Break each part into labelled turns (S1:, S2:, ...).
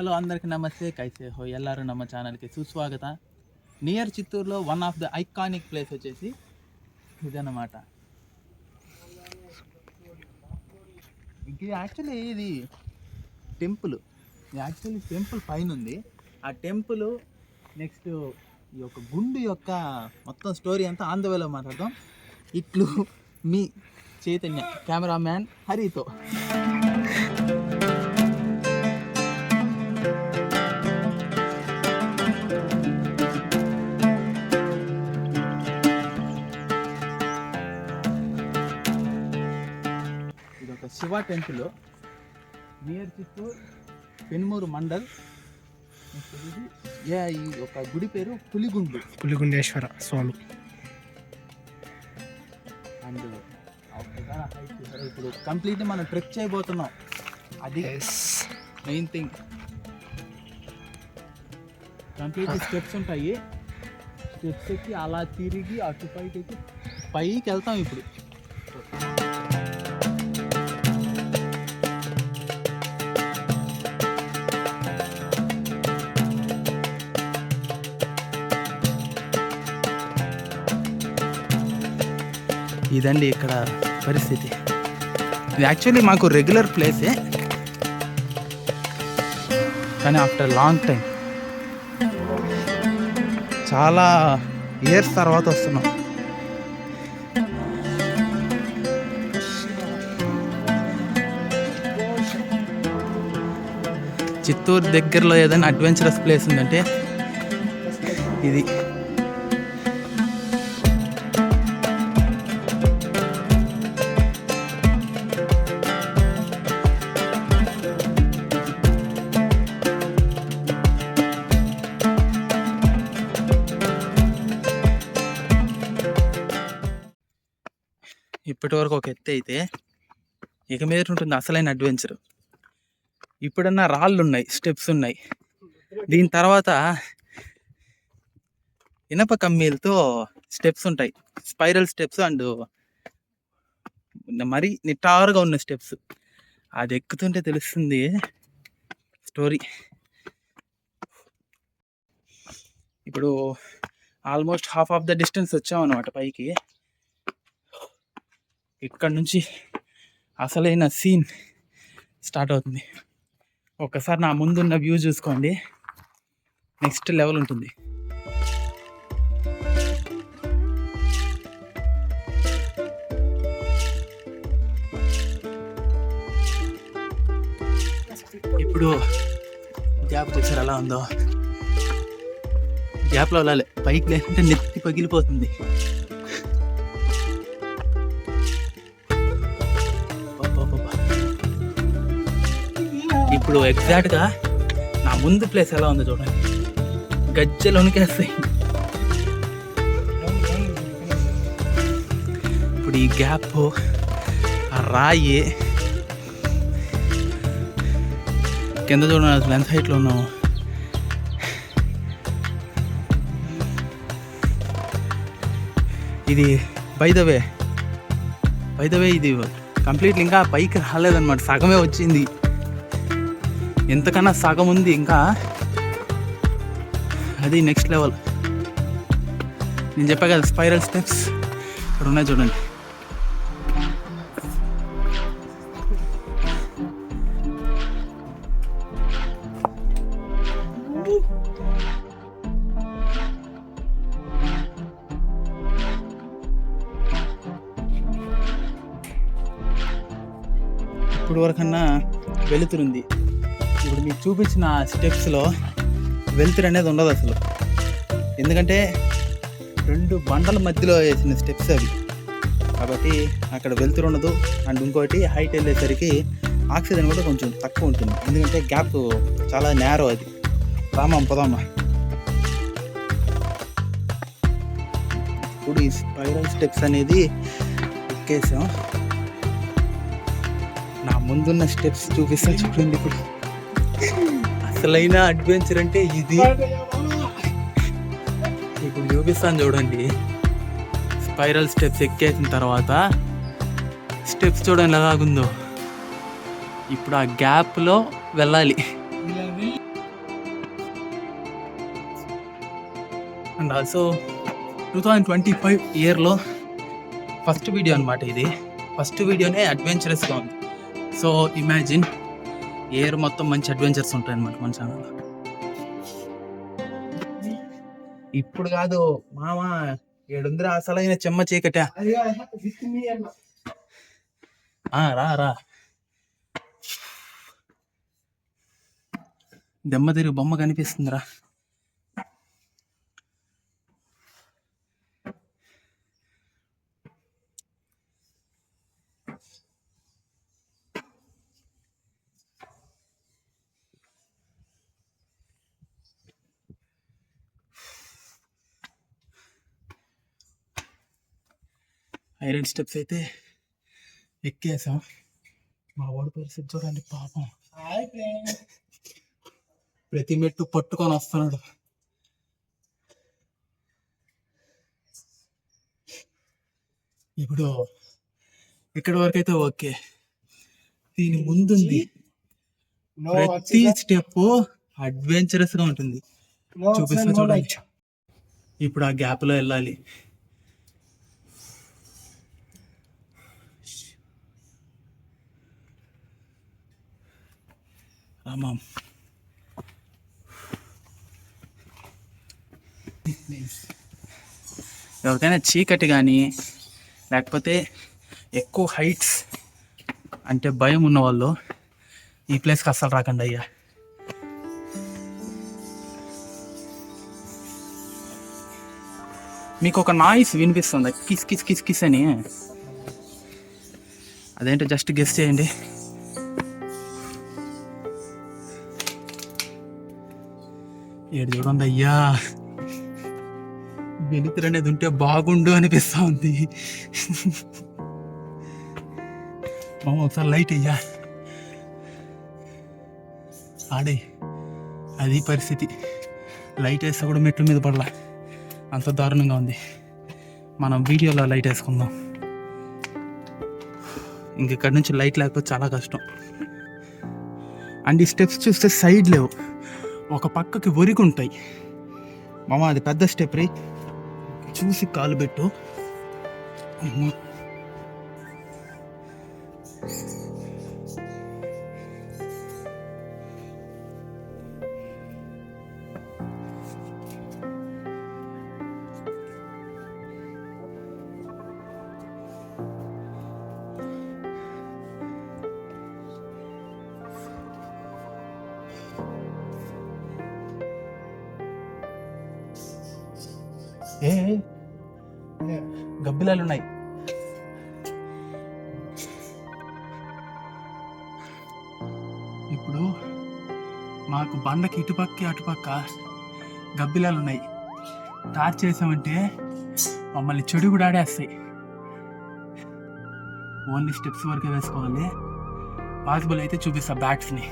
S1: Hello అందరికి నమస్తే, కైసే హో ఎల్లారు నమ్మ ఛానల్కి సుస్వాగత. నియర్ చిత్తూరులో one of the iconic place వచ్చేసి ఇదన్నమాట. ఇది యాక్చువల్లీ ఇది టెంపుల్ పైన ఉంది. ఆ టెంపుల్ నెక్స్ట్ ఈ యొక్క గుండు యొక్క మొత్తం స్టోరీ అంతా ఆన్ ద వేలో మాట్లాడదాం. ఇట్లు మీ చైతన్య, కెమెరామ్యాన్ హరితో. ఇదొక శివ టెంపుల్ నియర్ చిత్తూరు, పెనుమూరు మండల్. ఈ ఒక గుడి పేరు పులిగుండేశ్వర స్వామి. అండ్ ఇప్పుడు కంప్లీట్లీ మనం ట్రెక్ చేయబోతున్నాం. అది మెయిన్ థింగ్. కంప్లీట్ స్టెప్స్ ఉంటాయి. స్టెప్స్ ఎక్కి అలా తిరిగి అటు పైకి వెళ్తాం ఇప్పుడు. ఇదండి ఇక్కడ పరిస్థితి. ఇది యాక్చువల్లీ మాకు రెగ్యులర్ ప్లేసే, కానీ ఆఫ్టర్ లాంగ్ టైం, చాలా ఇయర్స్ తర్వాత వస్తున్నాం. చిత్తూరు దగ్గరలో ఏదైనా అడ్వెంచరస్ ప్లేస్ ఉందంటే ఇది. ఇప్పటి వరకు ఒక ఎత్తు అయితే ఇక మీద ఉంటుంది అసలైన అడ్వెంచర్. ఇప్పుడన్నా రాళ్ళు ఉన్నాయి, స్టెప్స్ ఉన్నాయి. దీని తర్వాత ఇనప కమ్మీలతో స్టెప్స్ ఉంటాయి, స్పైరల్ స్టెప్స్ అండ్ మరీ నిటారుగా ఉన్న స్టెప్స్. అది ఎక్కుతుంటే తెలుస్తుంది స్టోరీ. ఇప్పుడు almost half of the distance వచ్చామన్నమాట పైకి. ఇక్కడ నుంచి అసలైన సీన్ స్టార్ట్ అవుతుంది. ఒకసారి నా ముందున్న వ్యూ చూసుకోండి, నెక్స్ట్ లెవెల్ ఉంటుంది. ఇప్పుడు గ్యాప్ చూసారు ఎలా ఉందో. గ్యాప్లో వెళ్ళాలి, పైకి లేకుంటే నెత్తి పగిలిపోతుంది. ఇప్పుడు ఎగ్జాక్ట్గా నా ముందు ప్లేస్ ఎలా ఉందో చూడండి, గజ్జలు వణికేస్తాయి. ఇప్పుడు ఈ గ్యాప్, ఆ రాయి కింద చూడండి, అసలు ఎంత హైట్లో ఉన్నాము. ఇది బై ద వే ఇది కంప్లీట్లీ ఇంకా పైకి రాలేదన్నమాట, సగమే వచ్చింది. ఎంతకన్నా సగం ఉంది ఇంకా. అది నెక్స్ట్ లెవెల్. నేను చెప్పా కదా స్పైరల్ స్టెప్స్ ఇక్కడ ఉన్నాయి చూడండి. ఇప్పుడు వరకన్నా వెలుతురుంది. ఇప్పుడు మీకు చూపించిన స్టెప్స్లో వెలుతురు అనేది ఉండదు అసలు, ఎందుకంటే 2 బండల మధ్యలో వేసిన స్టెప్స్ అవి, కాబట్టి అక్కడ వెలుతురు ఉండదు. అండ్ ఇంకోటి హైట్ వెళ్ళేసరికి ఆక్సిజన్ కూడా కొంచెం తక్కువ ఉంటుంది, ఎందుకంటే గ్యాప్ చాలా నేరో. అది పోదామా. ఇప్పుడు ఈ స్పైరల్ స్టెప్స్ అనేది ఎక్కేసాం. నా ముందున్న స్టెప్స్ చూపిస్తాను చూడండి. ఇప్పుడు అసలైన అడ్వెంచర్ అంటే ఇది. ఇప్పుడు చూపిస్తాను చూడండి. స్పైరల్ స్టెప్స్ ఎక్కేసిన తర్వాత స్టెప్స్ చూడండి ఎలాగుందో. ఇప్పుడు ఆ గ్యాప్లో వెళ్ళాలి. అండ్ ఆల్సో 2025 ఇయర్లో ఫస్ట్ వీడియో అనమాట ఇది. ఫస్ట్ వీడియోనే అడ్వెంచరస్గా ఉంది. సో ఇమాజిన్ ఇయర్ మొత్తం మంచి అడ్వెంచర్స్ ఉంటాయి అనమాట మన ఛానల్లో. ఇప్పుడు కాదు మామ, ఏడుందిరా అసలైన చెమ్మ చీకట. రా రా, దెమ్మ తిరిగి బొమ్మ కనిపిస్తుందిరా. ఐరన్ స్టెప్స్ అయితే ఎక్కేసాం. మా వాడి పరిస్థితి చూడండి పాపం, ప్రతి మెట్టు పట్టుకొని వస్తున్నాడు. ఇప్పుడు ఇక్కడి వరకు అయితే ఓకే, దీని ముందుంది ప్రతి స్టెప్ అడ్వెంచరస్ గా ఉంటుంది. చూపిస్తా చూడండి. ఇప్పుడు ఆ గ్యాప్ లో వెళ్ళాలి. రామాం, ఎవరికైనా చీకటి కానీ లేకపోతే ఎక్కువ హైట్స్ అంటే భయం ఉన్నవాళ్ళు ఈ ప్లేస్కి అస్సలు రాకండి అయ్యా. మీకు ఒక నాయిస్ వినిపిస్తుంది, కిస్ కిస్ కిస్ కిస్ అని. అదేంటో జస్ట్ గెస్ చేయండి. ఏడు చూడండి అయ్యా, వెలుతురు అనేది ఉంటే బాగుండు అనిపిస్తా ఉంది. మామ ఒకసారి లైట్ అయ్యా, ఆడే అది పరిస్థితి. లైట్ వేస్తే కూడా మెట్ల మీద పడలా, అంత దారుణంగా ఉంది. మనం వీడియోలో లైట్ వేసుకుందాం. ఇంకెక్కడి నుంచి లైట్ లేకపోతే చాలా కష్టం. అండ్ ఈ స్టెప్స్ చూస్తే సైడ్ లేవు, ఒక పక్కకి ఒరిగి ఉంటాయి. మామ అది పెద్ద స్టెప్ రీ, చూసి కాలు పెట్టు. గబ్బిలాలు ఉన్నాయి. ఇప్పుడు మాకు బండకి ఇటుపక్క అటుపక్క గబ్బిలాలు ఉన్నాయి. టార్చ్ చేసామంటే మమ్మల్ని చెడు కూడా ఆడేస్తాయి. ఓన్లీ స్టెప్స్ వరకే వేసుకోవాలి. పాసిబుల్ అయితే చూపిస్తా బ్యాట్స్ని.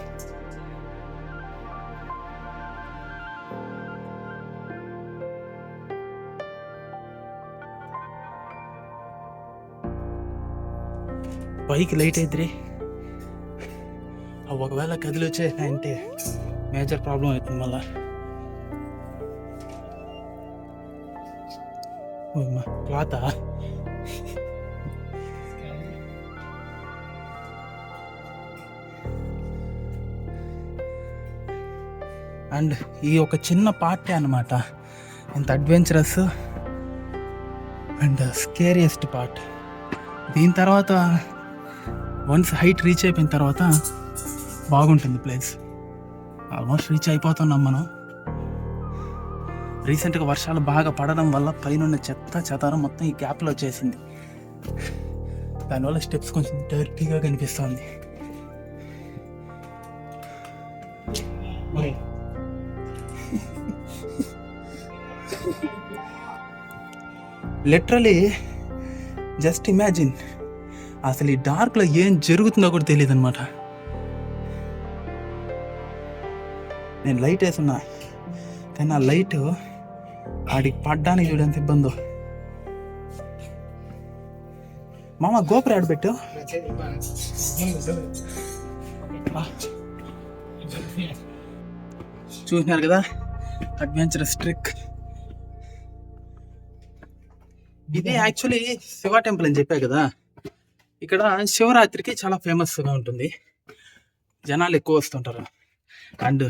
S1: పైకి లైట్ అయితే ఒకవేళ కదిలి వచ్చేసాయంటే మేజర్ ప్రాబ్లం అవుతుంది మళ్ళా. క్లాతా అండ్ ఈ ఒక చిన్న పార్టే అన్నమాట ఇంత అడ్వెంచరస్ అండ్ స్కేరియస్ట్ పార్ట్. దీని తర్వాత వన్స్ హైట్ రీచ్ అయిపోయిన తర్వాత బాగుంటుంది ప్లేస్. ఆల్మోస్ట్ రీచ్ అయిపోతున్నాం మనం. రీసెంట్గా వర్షాలు బాగా పడడం వల్ల పైన చెత్త చెదారం మొత్తం ఈ గ్యాప్లో వచ్చేసింది. దానివల్ల స్టెప్స్ కొంచెం డర్టీగా కనిపిస్తుంది. లిటరలీ జస్ట్ ఇమాజిన్, అసలు ఈ డార్క్లో ఏం జరుగుతుందో కూడా తెలియదు అనమాట. నేను లైట్ వేసున్నా కానీ ఆ లైట్ ఆడికి పడ్డానికి చూడంత ఇబ్బందో. మామ గోపురం ఆడబెట్టు. చూసినారు కదా అడ్వెంచరస్ ట్రిక్. ఇది యాక్చువల్లీ శివ టెంపుల్ అని చెప్పా కదా. ఇక్కడ శివరాత్రికి చాలా ఫేమస్గా ఉంటుంది, జనాలు ఎక్కువ వస్తుంటారు. అండ్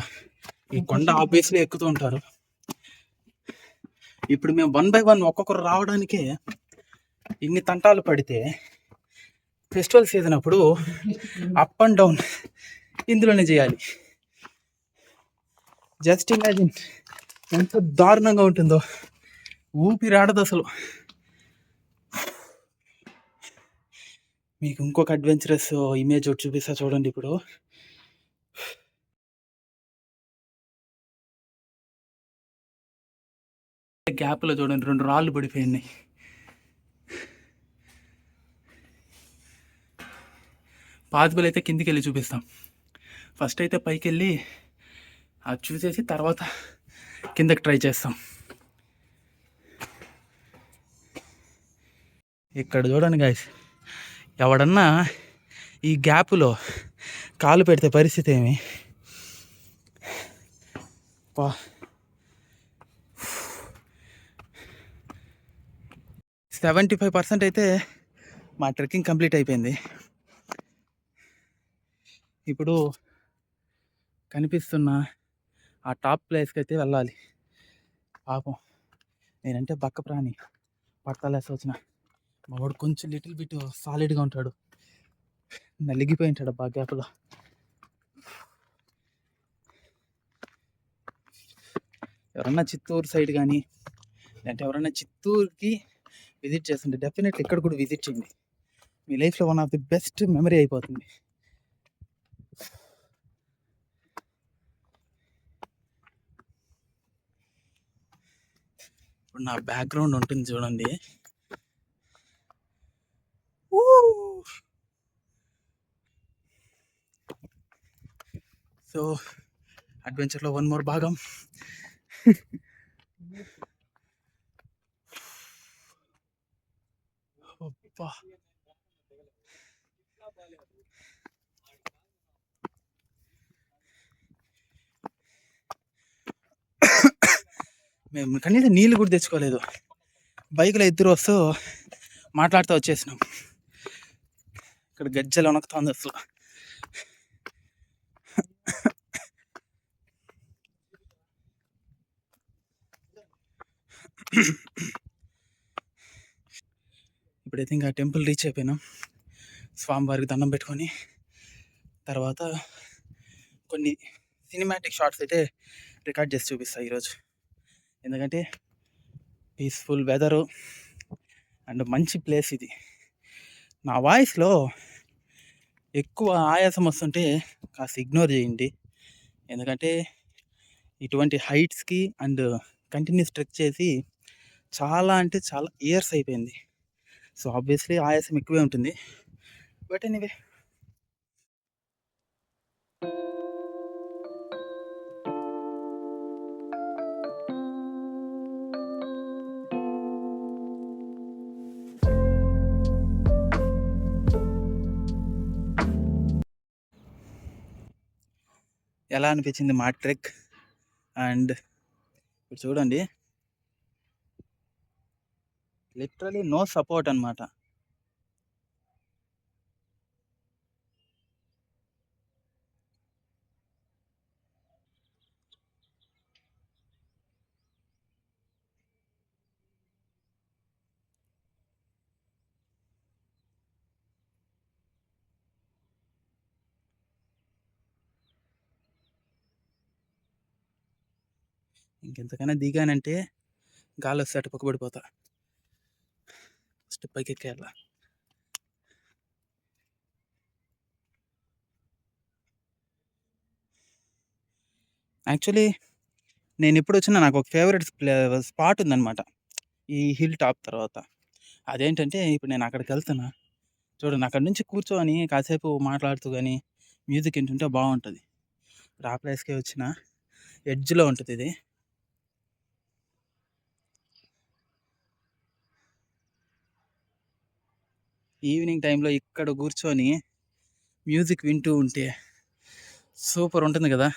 S1: ఈ కొండ ఆబ్వియస్లీ ఎక్కుతూ ఉంటారు. ఇప్పుడు మేము 1 by 1 ఒక్కొక్కరు రావడానికే ఇన్ని తంటాలు పడితే ఫెస్టివల్ సీజన్ అప్పుడు అప్ అండ్ డౌన్ ఇందులోనే చేయాలి. జస్ట్ ఇమాజిన్ ఎంత దారుణంగా ఉంటుందో, ఊపిరాడదు అసలు. మీకు ఇంకొక అడ్వెంచరస్ ఇమేజ్ ఒకటి చూపిస్తా చూడండి. ఇప్పుడు గ్యాప్లో చూడండి 2 రాళ్ళు పడిపోయినాయి. పాసిబుల్ అయితే కిందికి వెళ్ళి చూపిస్తాం. ఫస్ట్ అయితే పైకి వెళ్ళి అది చూసేసి తర్వాత కిందకి ట్రై చేస్తాం. ఇక్కడ చూడండి గాయ్స్, ఎవడన్నా ఈ గ్యాప్లో కాలు పెడితే పరిస్థితి ఏమి? 75% అయితే మా ట్రెక్కింగ్ కంప్లీట్ అయిపోయింది. ఇప్పుడు కనిపిస్తున్న ఆ టాప్ ప్లేస్కి అయితే వెళ్ళాలి. పాపం నేనంటే బక్క ప్రాణి, పడతలేసి వచ్చిన మా వాడు కొంచెం లిటిల్ బిట్ సాలిడ్గా ఉంటాడు, నలిగిపోయి ఉంటాడు బాగా గ్యాప్లో. ఎవరన్నా చిత్తూరు సైడ్ కానీ లేదంటే ఎవరన్నా చిత్తూరుకి విజిట్ చేస్తుంటే డెఫినెట్లీ ఇక్కడ కూడా విజిట్ చేయండి. మీ లైఫ్లో one of the best memory అయిపోతుంది. ఇప్పుడు నా బ్యాక్గ్రౌండ్ ఉంటుంది చూడండి. సో అడ్వెంచర్లో 1 more భాగం. మేము కనీసం నీళ్ళు కూడా తెచ్చుకోలేదు. బైక్లో 2 వస్తూ మాట్లాడుతూ వచ్చేసినాం. ఇక్కడ గజ్జలు వణుకుతుంది అసలు. ఇప్పుడైతే ఇంకా టెంపుల్ రీచ్ అయిపోయినాం. స్వామివారికి దండం పెట్టుకొని తర్వాత కొన్ని సినిమాటిక్ షార్ట్స్ అయితే రికార్డ్ చేసి చూపిస్తాను ఈరోజు. ఎందుకంటే పీస్ఫుల్ వెదరు అండ్ మంచి ప్లేస్ ఇది. నా వాయిస్లో ఎక్కువ ఆయాసం వస్తుంటే కాస్త ఇగ్నోర్ చేయండి. ఎందుకంటే ఇటువంటి హైట్స్కి అండ్ కంటిన్యూస్ ట్రెక్ చేసి చాలా అంటే చాలా ఇయర్స్ అయిపోయింది. సో ఆబ్వియస్లీ ఆయాసం ఎక్కువే ఉంటుంది. బట్ ఎనీవే ఎలా అనిపించింది మా ట్రెక్? అండ్ ఇప్పుడు చూడండి, లిటరలీ నో సపోర్ట్ అనమాట. ఇంకెంతకైనా దిగానంటే గాలి వస్తే అటు పక్క పడిపోతా. ఫస్ట్ పైకి ఎక్కేయాల. యాక్చువల్లీ నేను ఎప్పుడు వచ్చినా నాకు ఒక ఫేవరెట్ స్పాట్ ఉందన్నమాట ఈ హిల్ టాప్ తర్వాత. అదేంటంటే ఇప్పుడు నేను అక్కడికి వెళ్తున్నా చూడండి, అక్కడి నుంచి కూర్చొని కాసేపు మాట్లాడుతూ కానీ మ్యూజిక్ వింటుంటే బాగుంటుంది. ఆ ప్లేస్కి వచ్చిన ఎడ్జ్లో ఉంటుంది ఇది. ఈవినింగ్ టైంలో ఇక్కడ కూర్చొని మ్యూజిక్ వింటూ ఉంటే సూపర్ ఉంటుంది కదా.